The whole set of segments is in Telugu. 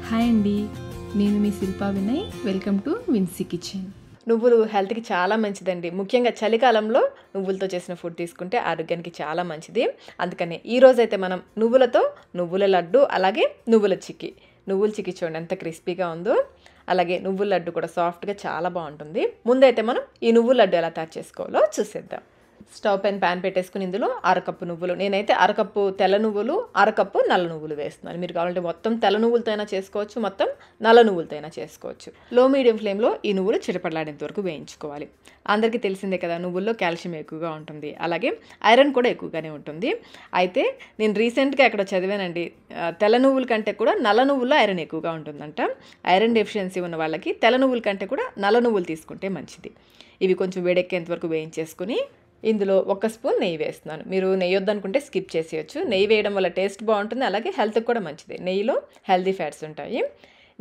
హాయ్ అండి, నేను మీ Shilpa Vinay. Welcome to Vincy kitchen. నువ్వులు హెల్త్కి చాలా మంచిదండి. ముఖ్యంగా చలికాలంలో నువ్వులతో చేసిన ఫుడ్ తీసుకుంటే ఆరోగ్యానికి చాలా మంచిది. అందుకని ఈరోజైతే మనం నువ్వులతో నువ్వుల లడ్డు, అలాగే నువ్వుల చిక్కీ. నువ్వుల చిక్కీ చూడండి ఎంత క్రిస్పీగా ఉందో, అలాగే నువ్వుల లడ్డు కూడా సాఫ్ట్గా చాలా బాగుంటుంది. ముందైతే మనం ఈ నువ్వుల లడ్డు ఎలా తయారు చేసుకోవాలో చూసేద్దాం. స్టవ్ పైన ప్యాన్ పెట్టేసుకుని ఇందులో అరకప్పు నువ్వులు, నేనైతే అరకప్పు తెల్ల నువ్వులు, అరకప్పు నల్ల నువ్వులు వేస్తున్నాను. మీరు కావాలంటే మొత్తం తెల్ల నువ్వులతో అయినా చేసుకోవచ్చు, మొత్తం నల్ల నువ్వులతో అయినా చేసుకోవచ్చు. లో మీడియం ఫ్లేమ్లో ఈ నువ్వులు చిటపడలాడేంత వరకు వేయించుకోవాలి. అందరికీ తెలిసిందే కదా, నువ్వుల్లో కాల్షియం ఎక్కువగా ఉంటుంది, అలాగే ఐరన్ కూడా ఎక్కువగానే ఉంటుంది. అయితే నేను రీసెంట్గా ఎక్కడ చదివానండి, తెల్ల నువ్వుల కంటే కూడా నల్ల నువ్వుల్లో ఐరన్ ఎక్కువగా ఉంటుందంట. ఐరన్ డెఫిషియన్సీ ఉన్న వాళ్ళకి తెల్ల నువ్వుల కంటే కూడా నల్ల నువ్వులు తీసుకుంటే మంచిది. ఇవి కొంచెం వేడెక్కేంత వరకు వేయించేసుకుని ఇందులో 1 స్పూన్ నెయ్యి వేస్తున్నాను. మీరు నెయ్యి వద్దనుకుంటే స్కిప్ చేసేయచ్చు. నెయ్యి వేయడం వల్ల టేస్ట్ బాగుంటుంది, అలాగే హెల్త్కి కూడా మంచిది. నెయ్యిలో హెల్తీ ఫ్యాట్స్ ఉంటాయి.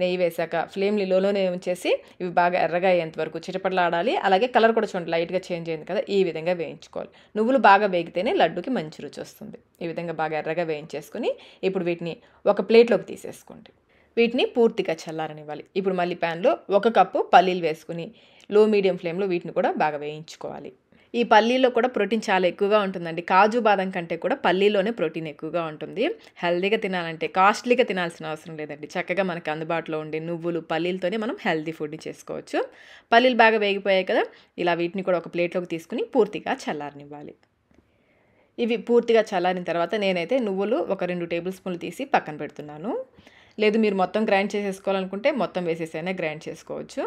నెయ్యి వేసాక ఫ్లేమ్ని లోలోనే ఉంచేసి ఇవి బాగా ఎర్రగా అయ్యేంత వరకు చిటపటలాడాలి. అలాగే కలర్ కూడా చూడండి లైట్గా చేంజ్ అయింది కదా, ఈ విధంగా వేయించుకోవాలి. నువ్వులు బాగా వేగితేనే లడ్డుకి మంచి రుచి వస్తుంది. ఈ విధంగా బాగా ఎర్రగా వేయించేసుకుని ఇప్పుడు వీటిని ఒక ప్లేట్లోకి తీసేసుకోండి. వీటిని పూర్తిగా చల్లారనివ్వాలి. ఇప్పుడు మళ్ళీ ప్యాన్లో 1 కప్పు పల్లీలు వేసుకుని లో మీడియం ఫ్లేమ్లో వీటిని కూడా బాగా వేయించుకోవాలి. ఈ పల్లీలో కూడా ప్రోటీన్ చాలా ఎక్కువగా ఉంటుందండి. కాజు బాదం కంటే కూడా పల్లీలోనే ప్రోటీన్ ఎక్కువగా ఉంటుంది. హెల్తీగా తినాలంటే కాస్ట్లీగా తినాల్సిన అవసరం లేదండి. చక్కగా మనకు అందుబాటులో ఉండే నువ్వులు, పల్లీలతోనే మనం హెల్తీ ఫుడ్ని చేసుకోవచ్చు. పల్లీలు బాగా వేగిపోయాయి కదా, ఇలా వీటిని కూడా ఒక ప్లేట్లోకి తీసుకుని పూర్తిగా చల్లారనివ్వాలి. ఇవి పూర్తిగా చల్లారిన తర్వాత నేనైతే నువ్వులు ఒక 2 టేబుల్ స్పూన్లు తీసి పక్కన పెడుతున్నాను. లేదు మీరు మొత్తం గ్రైండ్ చేసేసుకోవాలనుకుంటే మొత్తం వేసేసైనా గ్రైండ్ చేసుకోవచ్చు.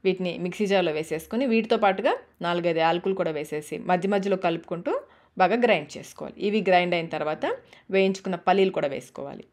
వీటిని మిక్సీ జార్లో వేసేసుకొని వీటితో పాటుగా 4-5 యాలకులు కూడా వేసేసి మధ్య మధ్యలో కలుపుకుంటూ బాగా గ్రైండ్ చేసుకోవాలి. ఇవి గ్రైండ్ అయిన తర్వాత వేయించుకున్న పల్లీలు కూడా వేసుకోవాలి.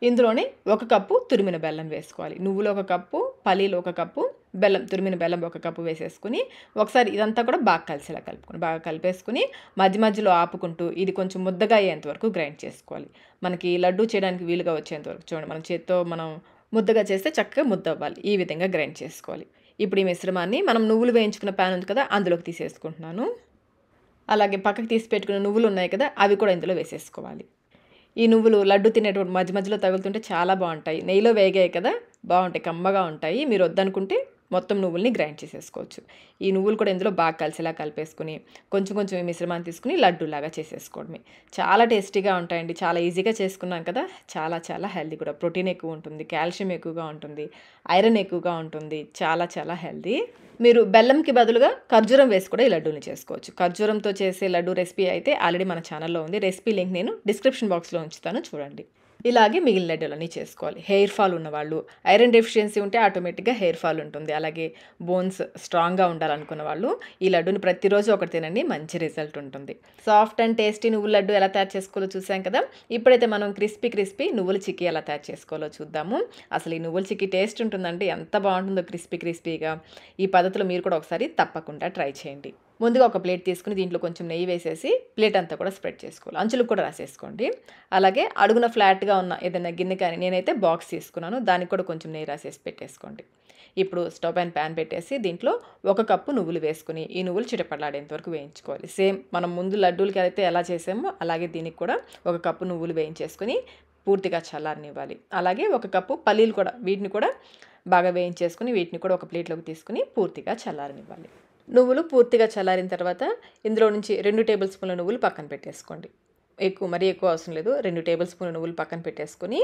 ఇందులోనే 1 కప్పు తురిమిన బెల్లం వేసుకోవాలి. నువ్వులు 1 కప్పు, పల్లీలు 1 కప్పు, బెల్లం, తురిమిన బెల్లం 1 కప్పు వేసేసుకుని ఒకసారి ఇదంతా కూడా బాగా కలిసేలా కలుపుకొని బాగా కలిపేసుకుని మధ్య మధ్యలో ఆపుకుంటూ ఇది కొంచెం ముద్దగా అయ్యేంత వరకు గ్రైండ్ చేసుకోవాలి. మనకి లడ్డు చేయడానికి వీలుగా వచ్చేంత వరకు చూడండి, మన చేత్తో మనం ముద్దగా చేస్తే చక్కగా ముద్ద అవ్వాలి. ఈ విధంగా గ్రైండ్ చేసుకోవాలి. ఇప్పుడు ఈ మిశ్రమాన్ని మనం నువ్వులు వేయించుకున్న ప్యాన్ ఉంది కదా, అందులోకి తీసేసుకుంటున్నాను. అలాగే పక్కకి తీసి పెట్టుకున్న నువ్వులు ఉన్నాయి కదా, అవి కూడా ఇందులో వేసేసుకోవాలి. ఈ నువ్వులు లడ్డు తినేటప్పుడు మధ్య మధ్యలో తగులుతుంటే చాలా బాగుంటాయి. నెయ్యిలో వేగాయి కదా, బాగుంటాయి, కమ్మగా ఉంటాయి. మీరు వద్దనుకుంటే మొత్తం నువ్వుల్ని గ్రైండ్ చేసేసుకోవచ్చు. ఈ నువ్వులు కూడా ఇందులో బాగా కలిసేలా కలిపేసుకుని కొంచెం కొంచెం ఈ మిశ్రమాన్ని తీసుకుని లడ్డూలాగా చేసేసుకోవడమే. చాలా టేస్టీగా ఉంటాయండి. చాలా ఈజీగా చేసుకున్నాం కదా, చాలా చాలా హెల్తీ కూడా. ప్రోటీన్ ఎక్కువ ఉంటుంది, కాల్షియం ఎక్కువగా ఉంటుంది, ఐరన్ ఎక్కువగా ఉంటుంది. చాలా చాలా హెల్తీ. మీరు బెల్లంకి బదులుగా ఖర్జూరం వేసి కూడా ఈ లడ్డూని చేసుకోవచ్చు. ఖర్జూరంతో చేసే లడ్డు రెసిపీ అయితే ఆల్రెడీ మన ఛానల్లో ఉంది. రెసిపీ లింక్ నేను డిస్క్రిప్షన్ బాక్స్లో ఉంచుతాను, చూడండి. ఇలాగే మిగిలిన లడ్డూలన్నీ చేసుకోవాలి. హెయిర్ ఫాల్ ఉన్న వాళ్ళు, ఐరన్ డెఫిషియన్సీ ఉంటే ఆటోమేటిక్గా హెయిర్ ఫాల్ ఉంటుంది, అలాగే బోన్స్ స్ట్రాంగ్గా ఉండాలనుకున్న వాళ్ళు ఈ లడ్డూని ప్రతిరోజు ఒకటి తినండి, మంచి రిజల్ట్ ఉంటుంది. సాఫ్ట్ అండ్ టేస్టీ నువ్వుల లడ్డు ఎలా తయారు చేసుకోవాలో చూసాం కదా. ఇప్పుడైతే మనం క్రిస్పీ నువ్వుల చిక్కీ ఎలా తయారు చేసుకోవాలో చూద్దాము. అసలు ఈ నువ్వుల చిక్కీ టేస్ట్ ఉంటుందంటే ఎంత బాగుంటుందో, క్రిస్పీగా. ఈ పద్ధతిలో మీరు కూడా ఒకసారి తప్పకుండా ట్రై చేయండి. ముందుగా ఒక ప్లేట్ తీసుకుని దీంట్లో కొంచెం నెయ్యి వేసేసి ప్లేట్ అంతా కూడా స్ప్రెడ్ చేసుకోవాలి. అంచులకు కూడా రాసేసుకోండి. అలాగే అడుగున ఫ్లాట్గా ఉన్న ఏదైనా గిన్నె కానీ, నేనైతే బాక్స్ తీసుకున్నాను, దానికి కూడా కొంచెం నెయ్యి రాసేసి పెట్టేసుకోండి. ఇప్పుడు స్టవ్ పైన ప్యాన్ పెట్టేసి దీంట్లో 1 కప్పు నువ్వులు వేసుకుని ఈ నువ్వులు చిటపడలాడేంత వరకు వేయించుకోవాలి. సేమ్ మనం ముందు లడ్డూలకి అయితే ఎలా చేసామో అలాగే దీనికి కూడా 1 కప్పు నువ్వులు వేయించేసుకుని పూర్తిగా చల్లారనివ్వాలి. అలాగే 1 కప్పు పల్లీలు కూడా, వీటిని కూడా బాగా వేయించేసుకుని వీటిని కూడా ఒక ప్లేట్లోకి తీసుకుని పూర్తిగా చల్లారనివ్వాలి. నువ్వులు పూర్తిగా చల్లారిన తర్వాత ఇందులో నుంచి 2 టేబుల్ స్పూన్ల నువ్వులు పక్కన పెట్టేసుకోండి. మరీ ఎక్కువ అవసరం లేదు. 2 టేబుల్ స్పూన్ల నువ్వులు పక్కన పెట్టేసుకుని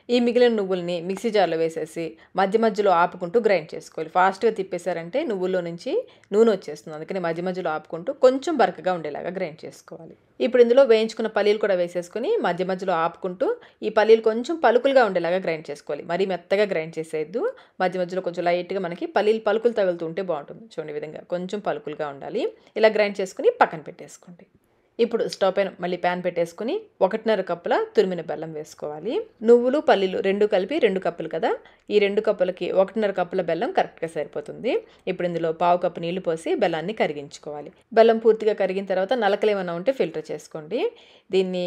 ఈ మిగిలిన నువ్వుల్ని మిక్సీ జార్లో వేసేసి మధ్య మధ్యలో ఆపుకుంటూ గ్రైండ్ చేసుకోవాలి. ఫాస్ట్గా తిప్పేశారంటే నువ్వుల్లో నుంచి నూనె వచ్చేస్తుంది, అందుకని మధ్య మధ్యలో ఆపుకుంటూ కొంచెం బరకగా ఉండేలాగా గ్రైండ్ చేసుకోవాలి. ఇప్పుడు ఇందులో వేయించుకున్న పల్లీలు కూడా వేసేసుకుని మధ్య మధ్యలో ఆపుకుంటూ ఈ పల్లీలు కొంచెం పలుకులుగా ఉండేలాగా గ్రైండ్ చేసుకోవాలి. మరీ మెత్తగా గ్రైండ్ చేసేయద్దు. మధ్య మధ్యలో కొంచెం లైట్గా మనకి పలుకులు తగులుతూ ఉంటే బాగుంటుంది. చూడండి, విధంగా కొంచెం పలుకులుగా ఉండాలి. ఇలా గ్రైండ్ చేసుకుని పక్కన పెట్టేసుకోండి. ఇప్పుడు స్టవ్ పైన మళ్ళీ ప్యాన్ పెట్టేసుకుని 1.5 కప్పుల తురిమిన బెల్లం వేసుకోవాలి. నువ్వులు, పల్లీలు 2 కలిపి 2 కప్పులు కదా, ఈ 2 కప్పులకి 1.5 కప్పుల బెల్లం కరెక్ట్గా సరిపోతుంది. ఇప్పుడు ఇందులో 1/2 కప్పు నీళ్లు పోసి బెల్లాన్ని కరిగించుకోవాలి. బెల్లం పూర్తిగా కరిగిన తర్వాత నలకలు ఏమైనా ఉంటే ఫిల్టర్ చేసుకోండి. దీన్ని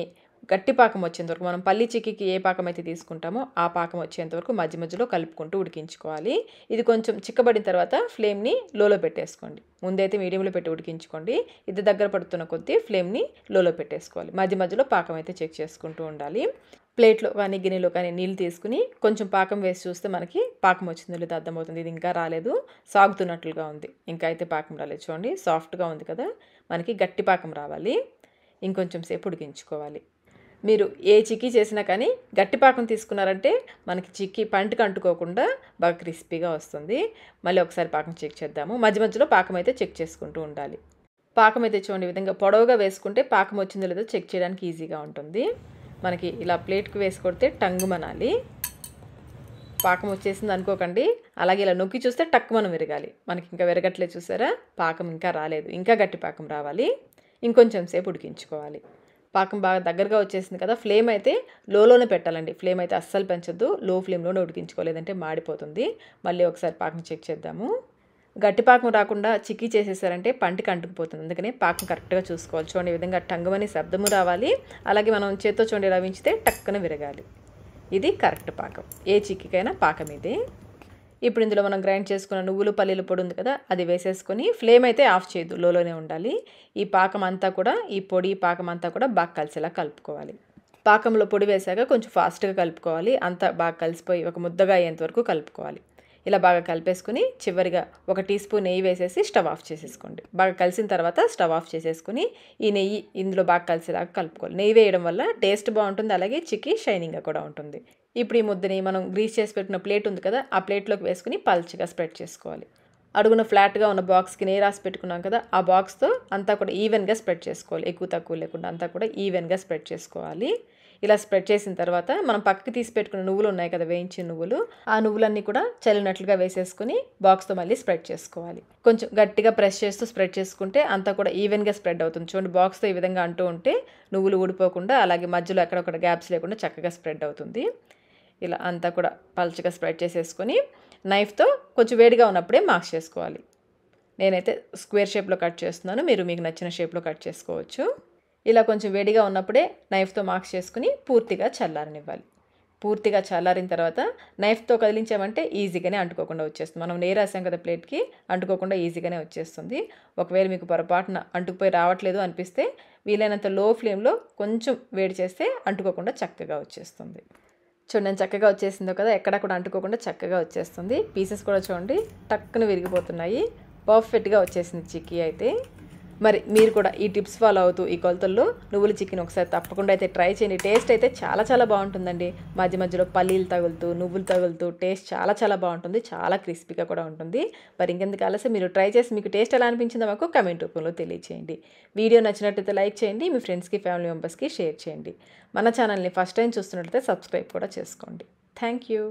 గట్టి పాకం వచ్చేంత వరకు మనం పల్లి చిక్కీకి ఏ పాకం అయితే తీసుకుంటామో ఆ పాకం వచ్చేంత వరకు మధ్య మధ్యలో కలుపుకుంటూ ఉడికించుకోవాలి. ఇది కొంచెం చిక్కబడిన తర్వాత ఫ్లేమ్ని లోలో పెట్టేసుకోండి. ముందైతే మీడియంలో పెట్టి ఉడికించుకోండి. ఇది దగ్గర పడుతున్న కొద్దీ ఫ్లేమ్ని లోలో పెట్టేసుకోవాలి. మధ్య మధ్యలో పాకం అయితే చెక్ చేసుకుంటూ ఉండాలి. ప్లేట్లో కానీ గిన్నెలో కానీ నీళ్ళు తీసుకుని కొంచెం పాకం వేసి చూస్తే మనకి పాకం వచ్చిందో లేదో అర్థమవుతుంది. ఇది ఇంకా రాలేదు, సాగుతున్నట్లుగా ఉంది. ఇంకా అయితే పాకం రాలేదు. చూడండి సాఫ్ట్గా ఉంది కదా, మనకి గట్టి పాకం రావాలి. ఇంకొంచెం సేపు ఉడికించుకోవాలి. మీరు ఏ చిక్కీ చేసినా కానీ గట్టి పాకం తీసుకున్నారంటే మనకి చిక్కీ పంటికి అంటుకోకుండా బాగా క్రిస్పీగా వస్తుంది. మళ్ళీ ఒకసారి పాకం చెక్ చేద్దాము. మధ్య మధ్యలో పాకం అయితే చెక్ చేసుకుంటూ ఉండాలి. పాకం అయితే చూడండి ఈ విధంగా పొడవుగా వేసుకుంటే పాకం వచ్చిందో లేదో చెక్ చేయడానికి ఈజీగా ఉంటుంది. మనకి ఇలా ప్లేట్కి వేసి కొడితే టంగుమనాలి. పాకం వచ్చేసింది అనుకోకండి, అలాగే ఇలా నొక్కి చూస్తే టక్కుమనం విరగాలి. మనకి ఇంకా విరగట్లేదు చూసారా, పాకం ఇంకా రాలేదు, ఇంకా గట్టి పాకం రావాలి. ఇంకొంచెం సేపు ఉడికించుకోవాలి. పాకం బాగా దగ్గరగా వచ్చేసింది కదా, ఫ్లేమ్ అయితే లోలోనే పెట్టాలండి. ఫ్లేమ్ అయితే అస్సలు పెంచొద్దు, లో ఫ్లేమ్లోనే ఉడికించుకోలేదంటే మాడిపోతుంది. మళ్ళీ ఒకసారి పాకం చెక్ చేద్దాము. గట్టి పాకం రాకుండా చిక్కీ చేసేసారంటే పంటికి అంటుకుపోతుంది. అందుకని పాకం కరెక్ట్గా చూసుకోవాలి. చూడండి ఈ విధంగా టంగమని శబ్దము రావాలి. అలాగే మనం చేత్తో చూడండి ఇలా వించితే టక్కున విరగాలి. ఇది కరెక్ట్ పాకం. ఏ చిక్కీకైనా పాకం ఇది. ఇప్పుడు ఇందులో మనం గ్రైండ్ చేసుకున్న నువ్వులు పల్లీల పొడి ఉంది కదా, అది వేసేసుకొని ఫ్లేమ్ అయితే ఆఫ్ చేయొద్దు, లోలోనే ఉండాలి. ఈ పాకం అంతా కూడా, ఈ పొడి పాకం అంతా కూడా బాగా కలిసేలా కలుపుకోవాలి. పాకంలో పొడి వేసాక కొంచెం ఫాస్ట్గా కలుపుకోవాలి. అంతా బాగా కలిసిపోయి ఒక ముద్దగా అయ్యేంత వరకు కలుపుకోవాలి. ఇలా బాగా కలిపేసుకుని చివరిగా 1 టీ స్పూన్ నెయ్యి వేసేసి స్టవ్ ఆఫ్ చేసేసుకోండి. బాగా కలిసిన తర్వాత స్టవ్ ఆఫ్ చేసేసుకుని ఈ నెయ్యి ఇందులో బాగా కలిసేలాగా కలుపుకోవాలి. నెయ్యి వేయడం వల్ల టేస్ట్ బాగుంటుంది, అలాగే చిక్కీ షైనింగ్గా కూడా ఉంటుంది. ఇప్పుడు ఈ ముద్దని మనం గ్రీస్ చేసి పెట్టిన ప్లేట్ ఉంది కదా, ఆ ప్లేట్లోకి వేసుకుని పల్చగా స్ప్రెడ్ చేసుకోవాలి. అడుగున ఫ్లాట్గా ఉన్న బాక్స్కి నెయ్యి రాసి పెట్టుకున్నాం కదా, ఆ బాక్స్తో అంతా కూడా ఈవెన్గా స్ప్రెడ్ చేసుకోవాలి. ఎక్కువ తక్కువ లేకుండా అంతా కూడా ఈవెన్గా స్ప్రెడ్ చేసుకోవాలి. ఇలా స్ప్రెడ్ చేసిన తర్వాత మనం పక్కకి తీసి పెట్టుకున్న నువ్వులు ఉన్నాయి కదా, వేయించిన నువ్వులు, ఆ నువ్వులన్నీ కూడా చల్లినట్లుగా వేసేసుకుని బాక్స్తో మళ్ళీ స్ప్రెడ్ చేసుకోవాలి. కొంచెం గట్టిగా ప్రెస్ చేస్తూ స్ప్రెడ్ చేసుకుంటే అంతా కూడా ఈవెన్గా స్ప్రెడ్ అవుతుంది. చూడండి బాక్స్తో ఈ విధంగా అంటూ ఉంటే నువ్వులు ఊడిపోకుండా, అలాగే మధ్యలో ఎక్కడొక్కడ గ్యాప్స్ లేకుండా చక్కగా స్ప్రెడ్ అవుతుంది. ఇలా అంతా కూడా పల్చగా స్ప్రెడ్ చేసేసుకొని నైఫ్తో కొంచెం వేడిగా ఉన్నప్పుడే మార్క్స్ చేసుకోవాలి. నేనైతే స్క్వేర్ షేప్లో కట్ చేస్తున్నాను, మీరు మీకు నచ్చిన షేప్లో కట్ చేసుకోవచ్చు. ఇలా కొంచెం వేడిగా ఉన్నప్పుడే నైఫ్తో మార్క్స్ చేసుకుని పూర్తిగా చల్లారనివ్వాలి. పూర్తిగా చల్లారిన తర్వాత నైఫ్తో కదిలించామంటే ఈజీగానే అంటుకోకుండా వచ్చేస్తుంది. మనం నెయ్యి రాసాం కదా ప్లేట్కి, అంటుకోకుండా ఈజీగానే వచ్చేస్తుంది. ఒకవేళ మీకు పొరపాటున అంటుకుపోయి రావట్లేదు అనిపిస్తే వీలైనంత లో ఫ్లేమ్లో కొంచెం వేడి చేస్తే అంటుకోకుండా చక్కగా వచ్చేస్తుంది. చూడండి చక్కగా వచ్చేసిందో కదా, ఎక్కడా కూడా అంటుకోకుండా చక్కగా వచ్చేస్తుంది. పీసెస్ కూడా చూడండి టక్కున విరిగిపోతున్నాయి. పర్ఫెక్ట్గా వచ్చేసింది చిక్కీ అయితే. మరి మీరు కూడా ఈ టిప్స్ ఫాలో అవుతూ ఈ కొలతల్లో నువ్వుల చికెన్ ఒకసారి తప్పకుండా అయితే ట్రై చేయండి. టేస్ట్ అయితే చాలా చాలా బాగుంటుందండి. మధ్య మధ్యలో పల్లీలు తగులుతూ నువ్వులు తగులుతూ టేస్ట్ చాలా చాలా బాగుంటుంది. చాలా క్రిస్పీగా కూడా ఉంటుంది. మరి ఇంకెందుకు ఆలస్యం, మీరు ట్రై చేసి మీకు టేస్ట్ ఎలా అనిపించిందో మాకు కమెంట్ రూపంలో తెలియచేయండి. వీడియో నచ్చినట్లయితే లైక్ చేయండి, మీ ఫ్రెండ్స్కి ఫ్యామిలీ మెంబర్స్కి షేర్ చేయండి. మన ఛానల్ని ఫస్ట్ టైం చూస్తున్నట్లయితే సబ్స్క్రైబ్ కూడా చేసుకోండి. Thank you.